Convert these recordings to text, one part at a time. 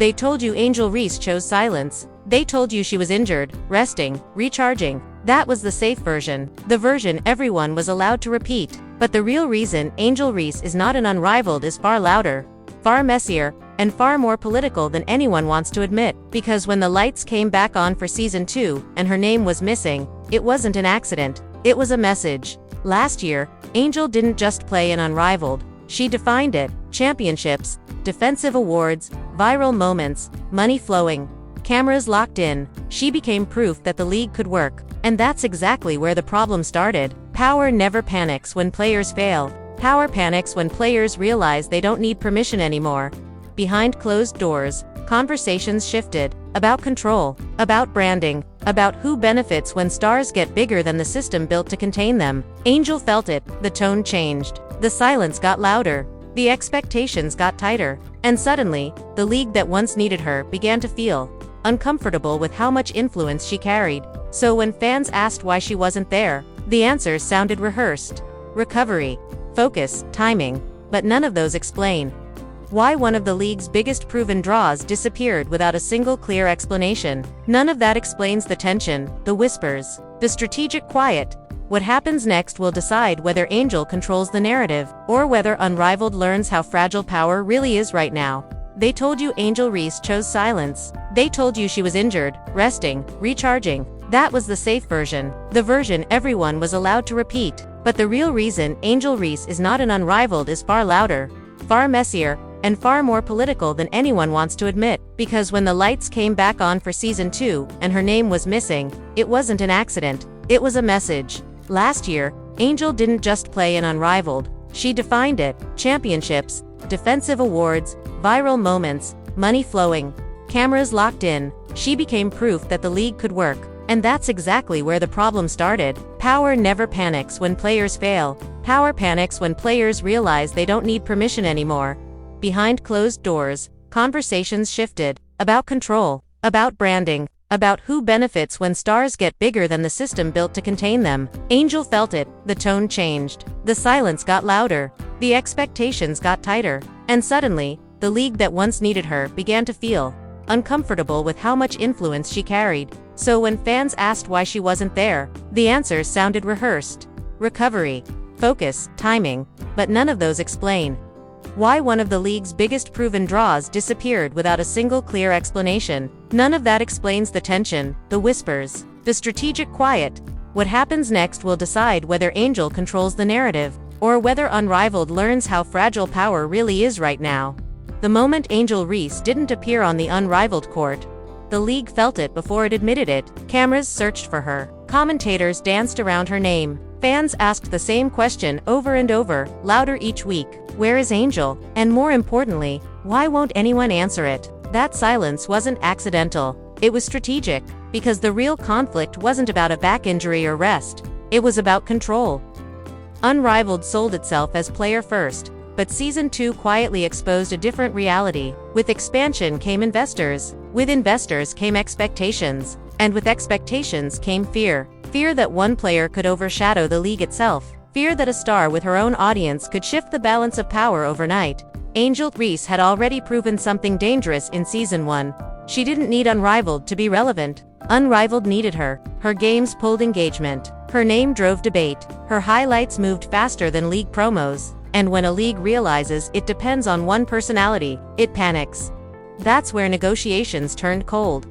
They told you Angel Reese chose silence. They told you she was injured, resting, recharging. That was the safe version, the version everyone was allowed to repeat. But the real reason Angel Reese is not an Unrivaled is far louder, far messier, and far more political than anyone wants to admit. Because when the lights came back on for season 2, and her name was missing, it wasn't an accident, it was a message. Last year, Angel didn't just play in Unrivaled, she defined it. Championships, defensive awards, viral moments, money flowing, cameras locked in. She became proof that the league could work. And that's exactly where the problem started. Power never panics when players fail. Power panics when players realize they don't need permission anymore. Behind closed doors, conversations shifted. About control, about branding, about who benefits when stars get bigger than the system built to contain them. Angel felt it, the tone changed. The silence got louder. The expectations got tighter. And suddenly, the league that once needed her began to feel uncomfortable with how much influence she carried. So when fans asked why she wasn't there, the answers sounded rehearsed. Recovery, focus, timing. But none of those explain why one of the league's biggest proven draws disappeared without a single clear explanation. None of that explains the tension, the whispers, the strategic quiet. What happens next will decide whether Angel controls the narrative, or whether Unrivaled learns how fragile power really is right now. They told you Angel Reese chose silence. They told you she was injured, resting, recharging. That was the safe version, the version everyone was allowed to repeat. But the real reason Angel Reese is not an Unrivaled is far louder, far messier, and far more political than anyone wants to admit. Because when the lights came back on for season 2, and her name was missing, it wasn't an accident, it was a message. Last year, Angel didn't just play in Unrivaled, she defined it. Championships, defensive awards, viral moments, money flowing, cameras locked in. She became proof that the league could work. And that's exactly where the problem started. Power never panics when players fail. Power panics when players realize they don't need permission anymore. Behind closed doors, conversations shifted. About control, about branding, about who benefits when stars get bigger than the system built to contain them. Angel felt it, the tone changed. The silence got louder. The expectations got tighter. And suddenly, the league that once needed her began to feel uncomfortable with how much influence she carried. So when fans asked why she wasn't there, the answers sounded rehearsed. Recovery, focus, timing. But none of those explain why one of the league's biggest proven draws disappeared without a single clear explanation. None of that explains the tension, the whispers, the strategic quiet. What happens next will decide whether Angel controls the narrative, or whether Unrivaled learns how fragile power really is right now. The moment Angel Reese didn't appear on the Unrivaled court, the league felt it before it admitted it. Cameras searched for her. Commentators danced around her name. Fans asked the same question over and over, louder each week. Where is Angel? And more importantly, why won't anyone answer it? That silence wasn't accidental. It was strategic. Because the real conflict wasn't about a back injury or rest. It was about control. Unrivaled sold itself as player first. But season 2 quietly exposed a different reality. With expansion came investors. With investors came expectations. And with expectations came fear. Fear that one player could overshadow the league itself. Fear that a star with her own audience could shift the balance of power overnight. Angel Reese had already proven something dangerous in season 1. She didn't need Unrivaled to be relevant. Unrivaled needed her. Her games pulled engagement. Her name drove debate. Her highlights moved faster than league promos. And when a league realizes it depends on one personality, it panics. That's where negotiations turned cold.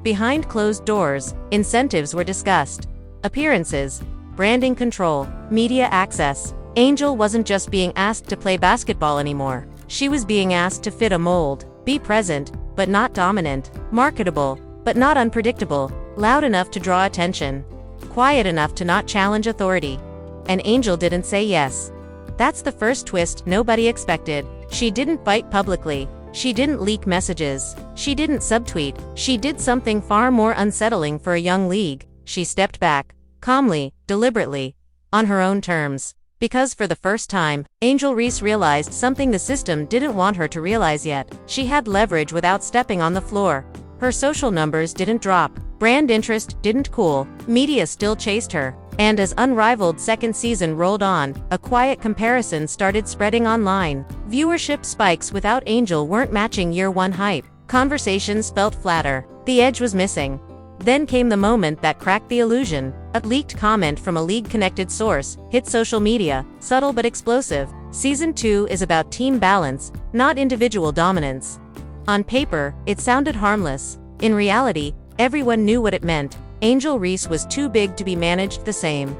Behind closed doors, incentives were discussed. Appearances, branding control, media access. Angel wasn't just being asked to play basketball anymore. She was being asked to fit a mold, be present, but not dominant, marketable, but not unpredictable, loud enough to draw attention, quiet enough to not challenge authority. And Angel didn't say yes. That's the first twist nobody expected. She didn't fight publicly. She didn't leak messages. She didn't subtweet. She did something far more unsettling for a young league. She stepped back, calmly, deliberately, on her own terms. Because for the first time, Angel Reese realized something the system didn't want her to realize yet. She had leverage without stepping on the floor. Her social numbers didn't drop. Brand interest didn't cool. Media still chased her. And as Unrivaled second season rolled on, a quiet comparison started spreading online. Viewership spikes without Angel weren't matching year 1 hype. Conversations felt flatter. The edge was missing. Then came the moment that cracked the illusion. A leaked comment from a league-connected source hit social media, subtle but explosive. Season 2 is about team balance, not individual dominance. On paper, it sounded harmless. In reality, everyone knew what it meant. Angel Reese was too big to be managed the same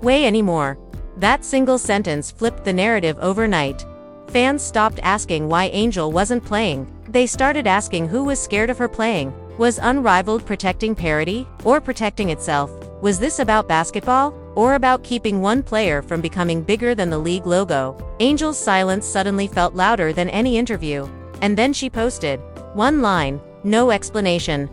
way anymore. That single sentence flipped the narrative overnight. Fans stopped asking why Angel wasn't playing. They started asking who was scared of her playing. Was Unrivaled protecting parity, or protecting itself? Was this about basketball, or about keeping one player from becoming bigger than the league logo? Angel's silence suddenly felt louder than any interview. And then she posted one line, no explanation,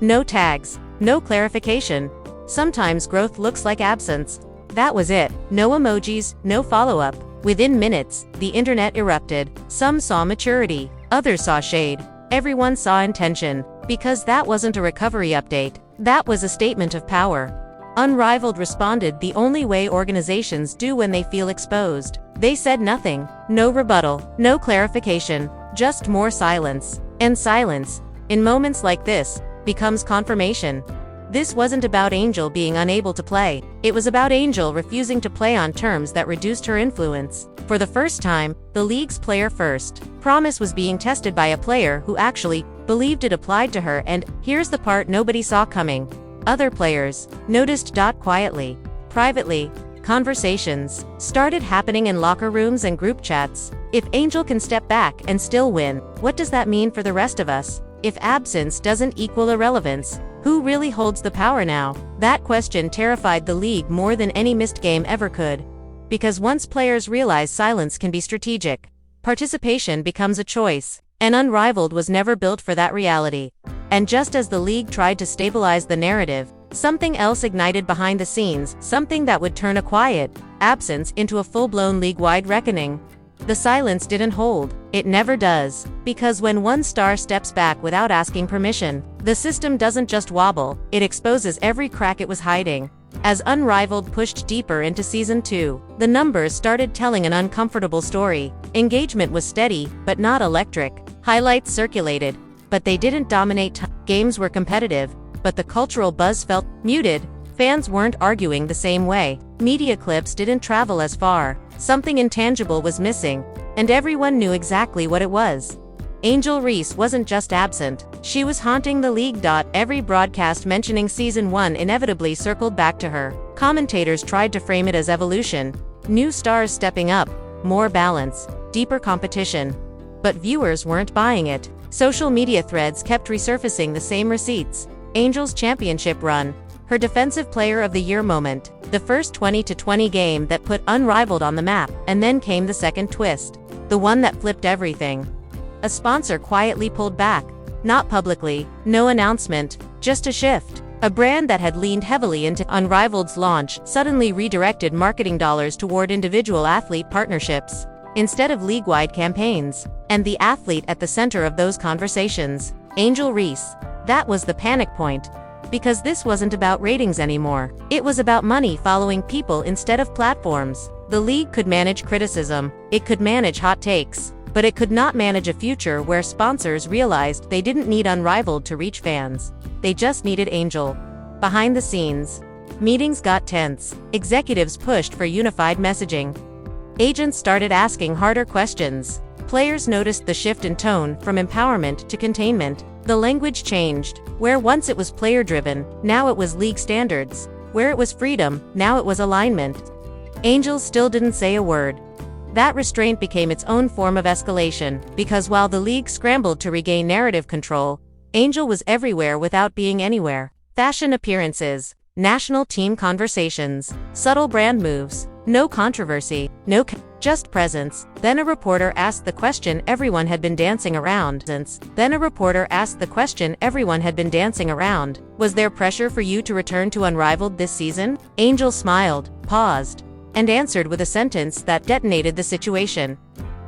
no tags, no clarification. Sometimes growth looks like absence. That was it. No emojis, no follow-up. Within minutes, the internet erupted. Some saw maturity, others saw shade. Everyone saw intention. Because that wasn't a recovery update. That was a statement of power. Unrivaled responded the only way organizations do when they feel exposed. They said nothing. No rebuttal. No clarification. Just more silence. And silence, in moments like this, becomes confirmation. This wasn't about Angel being unable to play. It was about Angel refusing to play on terms that reduced her influence. For the first time, the league's player first promise was being tested by a player who actually believed it applied to her. And here's the part nobody saw coming. Other players noticed. Quietly, privately, conversations started happening in locker rooms and group chats. If Angel can step back and still win, what does that mean for the rest of us? If absence doesn't equal irrelevance, who really holds the power now? That question terrified the league more than any missed game ever could. Because once players realize silence can be strategic, participation becomes a choice. And Unrivaled was never built for that reality. And just as the league tried to stabilize the narrative, something else ignited behind the scenes, something that would turn a quiet absence into a full-blown league-wide reckoning. The silence didn't hold. It never does. Because when one star steps back without asking permission, the system doesn't just wobble, it exposes every crack it was hiding. As Unrivaled pushed deeper into Season 2, the numbers started telling an uncomfortable story. Engagement was steady, but not electric. Highlights circulated, but they didn't dominate. Games were competitive, but the cultural buzz felt muted. Fans weren't arguing the same way. Media clips didn't travel as far. Something intangible was missing, and everyone knew exactly what it was. Angel Reese wasn't just absent, she was haunting the league. Every broadcast mentioning Season 1 inevitably circled back to her. Commentators tried to frame it as evolution, new stars stepping up, more balance, deeper competition. But viewers weren't buying it. Social media threads kept resurfacing the same receipts. Angel's championship run, her Defensive Player of the Year moment, the first 20-20 game that put Unrivaled on the map, and then came the second twist. The one that flipped everything. A sponsor quietly pulled back. Not publicly, no announcement, just a shift. A brand that had leaned heavily into Unrivaled's launch suddenly redirected marketing dollars toward individual athlete partnerships, instead of league-wide campaigns. And the athlete at the center of those conversations, Angel Reese. That was the panic point. Because this wasn't about ratings anymore. It was about money following people instead of platforms. The league could manage criticism, it could manage hot takes, but it could not manage a future where sponsors realized they didn't need Unrivaled to reach fans. They just needed Angel. Behind the scenes, meetings got tense. Executives pushed for unified messaging. Agents started asking harder questions. Players noticed the shift in tone from empowerment to containment. The language changed. Where once it was player-driven, now it was league standards. Where it was freedom, now it was alignment. Angel still didn't say a word. That restraint became its own form of escalation, because while the league scrambled to regain narrative control, Angel was everywhere without being anywhere. Fashion appearances, national team conversations, subtle brand moves, no controversy, just presence. Then a reporter asked the question everyone had been dancing around. Was there pressure for you to return to Unrivaled this season? Angel smiled, paused, and answered with a sentence that detonated the situation.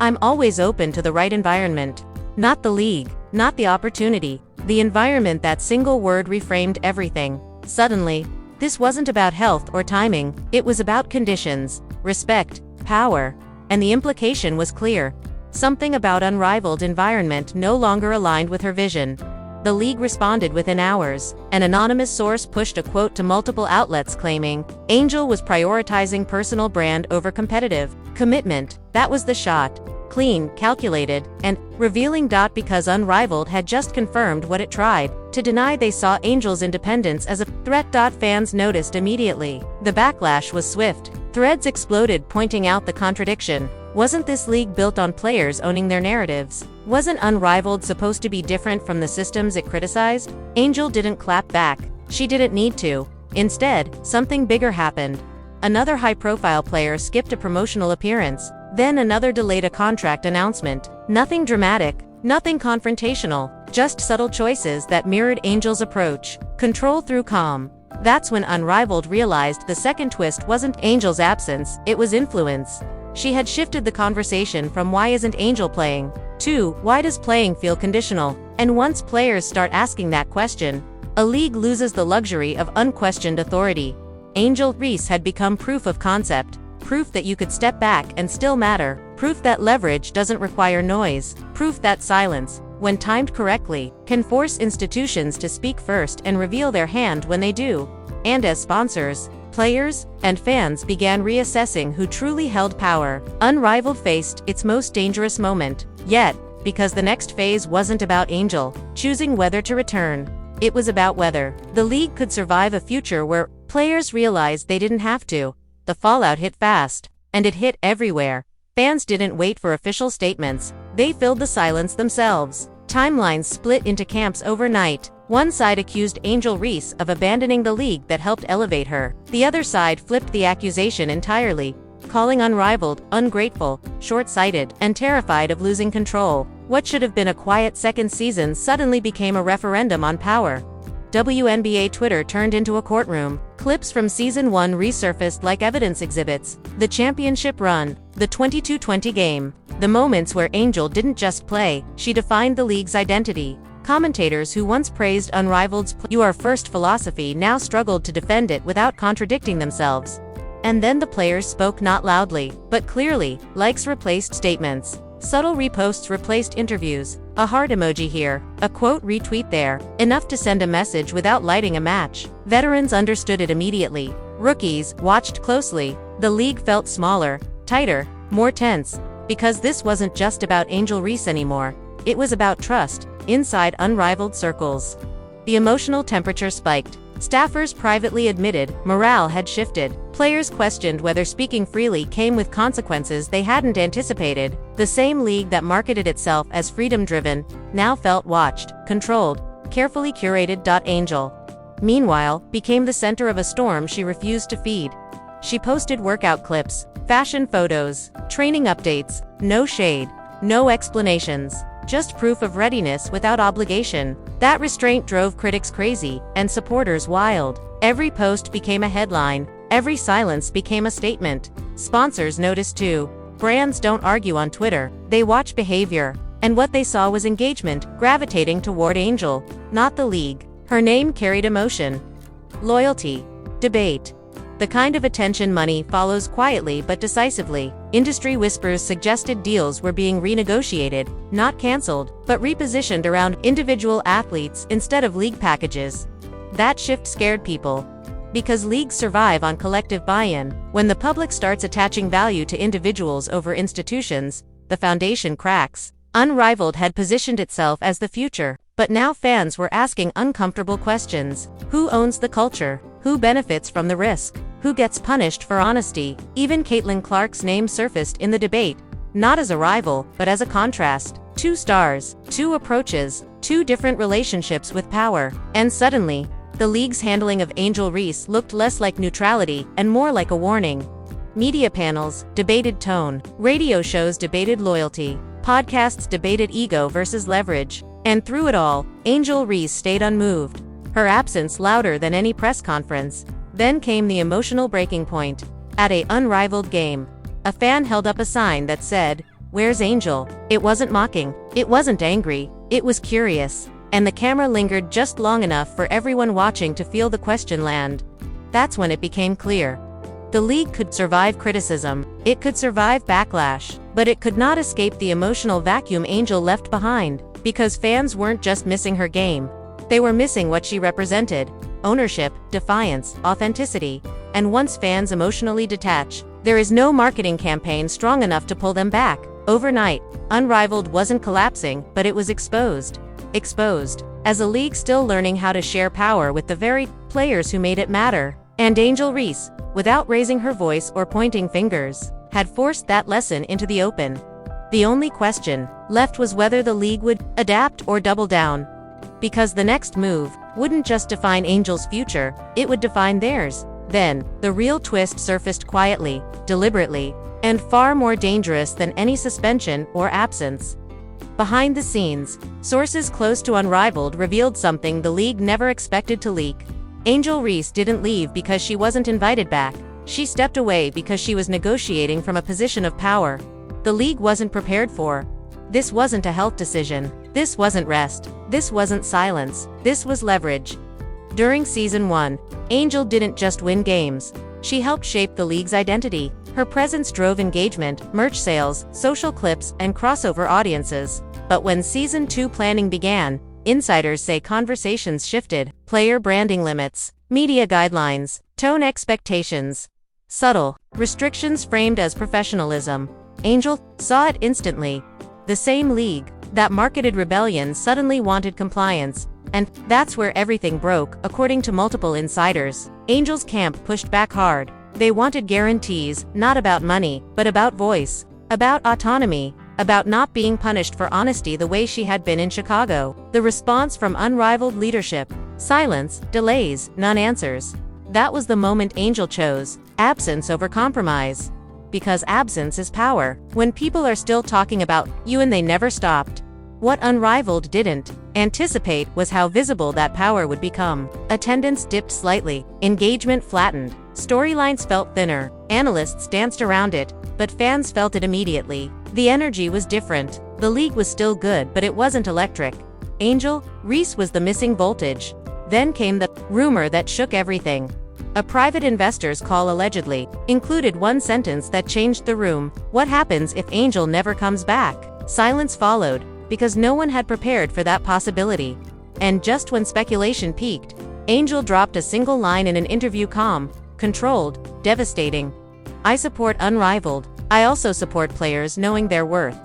I'm always open to the right environment. Not the league, not the opportunity, the environment. That single word reframed everything. Suddenly, this wasn't about health or timing, it was about conditions, respect, power, and the implication was clear. Something about Unrivaled environment no longer aligned with her vision. The league responded within hours. An anonymous source pushed a quote to multiple outlets claiming, Angel was prioritizing personal brand over competitive commitment. That was the shot. Clean, calculated, and revealing. Because Unrivaled had just confirmed what it tried to deny. They saw Angel's independence as a threat. Fans noticed immediately. The backlash was swift. Threads exploded pointing out the contradiction. Wasn't this league built on players owning their narratives? Wasn't Unrivaled supposed to be different from the systems it criticized? Angel didn't clap back. She didn't need to. Instead, something bigger happened. Another high-profile player skipped a promotional appearance. Then another delayed a contract announcement. Nothing dramatic, nothing confrontational, just subtle choices that mirrored Angel's approach. Control through calm. That's when Unrivaled realized the second twist wasn't Angel's absence, it was influence. She had shifted the conversation from why isn't Angel playing to why does playing feel conditional? And once players start asking that question, a league loses the luxury of unquestioned authority. Angel Reese had become proof of concept, proof that you could step back and still matter, proof that leverage doesn't require noise, proof that silence, when timed correctly, can force institutions to speak first and reveal their hand when they do. And as sponsors, players, and fans began reassessing who truly held power, Unrivaled faced its most dangerous moment yet, because the next phase wasn't about Angel choosing whether to return. It was about whether the league could survive a future where players realized they didn't have to. The fallout hit fast, and it hit everywhere. Fans didn't wait for official statements, they filled the silence themselves. Timelines split into camps overnight. One side accused Angel Reese of abandoning the league that helped elevate her. The other side flipped the accusation entirely, calling Unrivaled ungrateful, short-sighted, and terrified of losing control. What should have been a quiet second season suddenly became a referendum on power. WNBA Twitter turned into a courtroom. Clips from Season 1 resurfaced like evidence exhibits. The championship run, the 22-20 game, the moments where Angel didn't just play, she defined the league's identity. Commentators who once praised Unrivaled's "you are first" philosophy now struggled to defend it without contradicting themselves. And then the players spoke, not loudly, but clearly. Likes replaced statements. Subtle reposts replaced interviews. A heart emoji here, a quote retweet there, enough to send a message without lighting a match. Veterans understood it immediately. Rookies watched closely. The league felt smaller, tighter, more tense, because this wasn't just about Angel Reese anymore. It was about trust, inside Unrivaled circles. The emotional temperature spiked. Staffers privately admitted morale had shifted. Players questioned whether speaking freely came with consequences they hadn't anticipated. The same league that marketed itself as freedom-driven now felt watched, controlled, carefully curated. Angel, meanwhile, became the center of a storm she refused to feed. She posted workout clips, fashion photos, training updates, no shade, no explanations, just proof of readiness without obligation. That restraint drove critics crazy, and supporters wild. Every post became a headline, every silence became a statement. Sponsors noticed too. Brands don't argue on Twitter, they watch behavior. And what they saw was engagement, gravitating toward Angel, not the league. Her name carried emotion, loyalty, debate. The kind of attention money follows quietly but decisively. Industry whispers suggested deals were being renegotiated, not canceled, but repositioned around individual athletes instead of league packages. That shift scared people. Because leagues survive on collective buy-in. When the public starts attaching value to individuals over institutions, the foundation cracks. Unrivaled had positioned itself as the future, but now fans were asking uncomfortable questions. Who owns the culture? Who benefits from the risk? Who gets punished for honesty? Even Caitlin Clark's name surfaced in the debate, not as a rival, but as a contrast. Two stars, two approaches, two different relationships with power. And suddenly, the league's handling of Angel Reese looked less like neutrality and more like a warning. Media panels debated tone, radio shows debated loyalty, podcasts debated ego versus leverage. And through it all, Angel Reese stayed unmoved, her absence louder than any press conference. Then came the emotional breaking point. At a Unrivaled game, a fan held up a sign that said, "Where's Angel?" It wasn't mocking, it wasn't angry, it was curious. And the camera lingered just long enough for everyone watching to feel the question land. That's when it became clear. The league could survive criticism, it could survive backlash, But it could not escape the emotional vacuum Angel left behind, because fans weren't just missing her game. They were missing what she represented: ownership, defiance, authenticity. And once fans emotionally detach, there is no marketing campaign strong enough to pull them back. Overnight, Unrivaled wasn't collapsing, but it was exposed. Exposed as a league still learning how to share power with the very players who made it matter. And Angel Reese, without raising her voice or pointing fingers, had forced that lesson into the open. The only question left was whether the league would adapt or double down. Because the next move wouldn't just define Angel's future, it would define theirs. Then, the real twist surfaced quietly, deliberately, and far more dangerous than any suspension or absence. Behind the scenes, sources close to Unrivaled revealed something the league never expected to leak. Angel Reese didn't leave because she wasn't invited back. She stepped away because she was negotiating from a position of power the league wasn't prepared for. This wasn't a health decision. This wasn't rest. This wasn't silence. This was leverage. During Season 1, Angel didn't just win games. She helped shape the league's identity. Her presence drove engagement, merch sales, social clips, and crossover audiences. But when Season 2 planning began, insiders say conversations shifted: player branding limits, media guidelines, tone expectations. Subtle restrictions framed as professionalism. Angel saw it instantly. The same league that marketed rebellion suddenly wanted compliance. And that's where everything broke, according to multiple insiders. Angel's camp pushed back hard. They wanted guarantees, not about money, but about voice, about autonomy, about not being punished for honesty the way she had been in Chicago. The response from Unrivaled leadership: silence, delays, non-answers. That was the moment Angel chose absence over compromise. Because absence is power. When people are still talking about you and they never stopped. What Unrivaled didn't anticipate was how visible that power would become. Attendance dipped slightly, engagement flattened, storylines felt thinner, analysts danced around it, but fans felt it immediately. The energy was different. The league was still good, but it wasn't electric. Angel Reese was the missing voltage. Then came the rumor that shook everything. A private investor's call allegedly included one sentence that changed the room: what happens if Angel never comes back? Silence followed, because no one had prepared for that possibility. And just when speculation peaked, Angel dropped a single line in an interview: calm, controlled, devastating. I support Unrivaled. I also support players knowing their worth.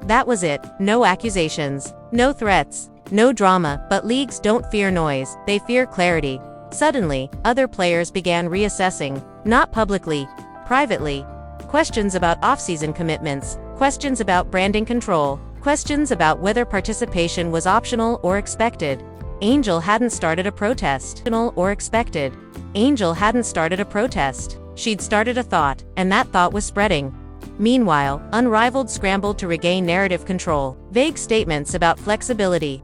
That was it. No accusations, no threats, no drama. But leagues don't fear noise, they fear clarity. Suddenly, other players began reassessing, not publicly, privately. Questions about off-season commitments, questions about branding control, questions about whether participation was optional or expected. Angel hadn't started a protest. Or expected. Angel hadn't started a protest. She'd started a thought, and that thought was spreading. Meanwhile, Unrivaled scrambled to regain narrative control. Vague statements about flexibility.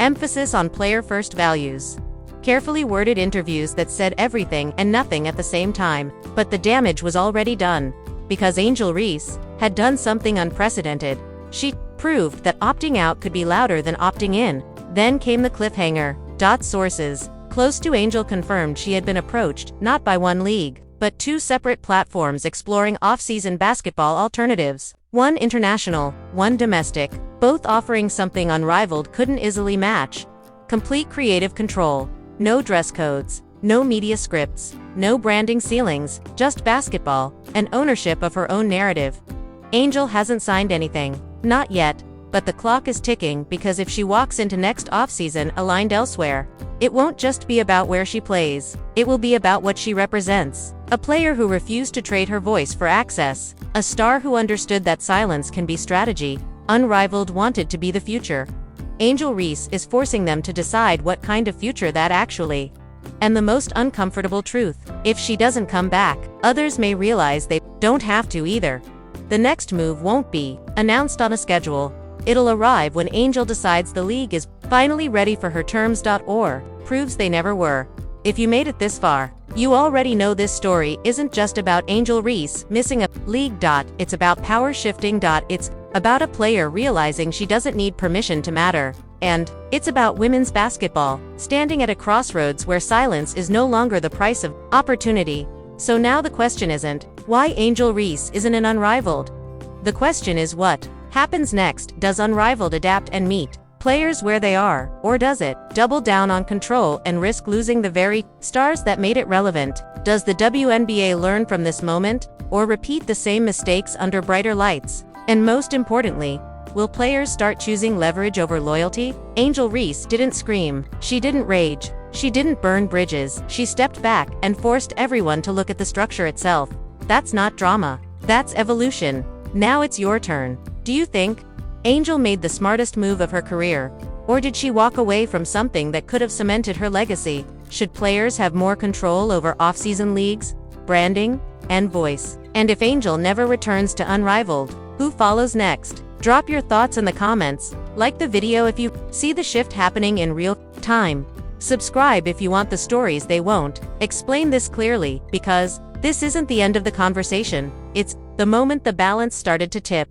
Emphasis on player-first values. Carefully worded interviews that said everything and nothing at the same time. But the damage was already done. Because Angel Reese had done something unprecedented. She proved that opting out could be louder than opting in. Then came the cliffhanger. Sources close to Angel confirmed she had been approached, not by one league, but two separate platforms exploring off-season basketball alternatives. One international, one domestic, both offering something Unrivaled couldn't easily match. Complete creative control. No dress codes, no media scripts, no branding ceilings, just basketball, and ownership of her own narrative. Angel hasn't signed anything. Not yet. But the clock is ticking, because if she walks into next offseason aligned elsewhere, it won't just be about where she plays. It will be about what she represents. A player who refused to trade her voice for access. A star who understood that silence can be strategy. Unrivaled wanted to be the future. Angel Reese is forcing them to decide what kind of future that actually. And the most uncomfortable truth: if she doesn't come back, others may realize they don't have to either. The next move won't be announced on a schedule. It'll arrive when Angel decides the league is finally ready for her terms. Or proves they never were. If you made it this far, you already know this story isn't just about Angel Reese missing a league. It's about power shifting. It's about a player realizing she doesn't need permission to matter. And it's about women's basketball standing at a crossroads where silence is no longer the price of opportunity. So now the question isn't why Angel Reese isn't an Unrivaled. The question is what happens next? Does Unrivaled adapt and meet players where they are, or does it double down on control and risk losing the very stars that made it relevant? Does the WNBA learn from this moment, or repeat the same mistakes under brighter lights? And most importantly, will players start choosing leverage over loyalty? Angel Reese didn't scream, she didn't rage, she didn't burn bridges, she stepped back and forced everyone to look at the structure itself. That's not drama, that's evolution. Now it's your turn. Do you think Angel made the smartest move of her career, or did she walk away from something that could have cemented her legacy? Should players have more control over off-season leagues, branding, and voice? And if Angel never returns to Unrivaled, who follows next? Drop your thoughts in the comments, like the video if you see the shift happening in real time. Subscribe if you want the stories they won't explain this clearly, because this isn't the end of the conversation, it's the moment the balance started to tip.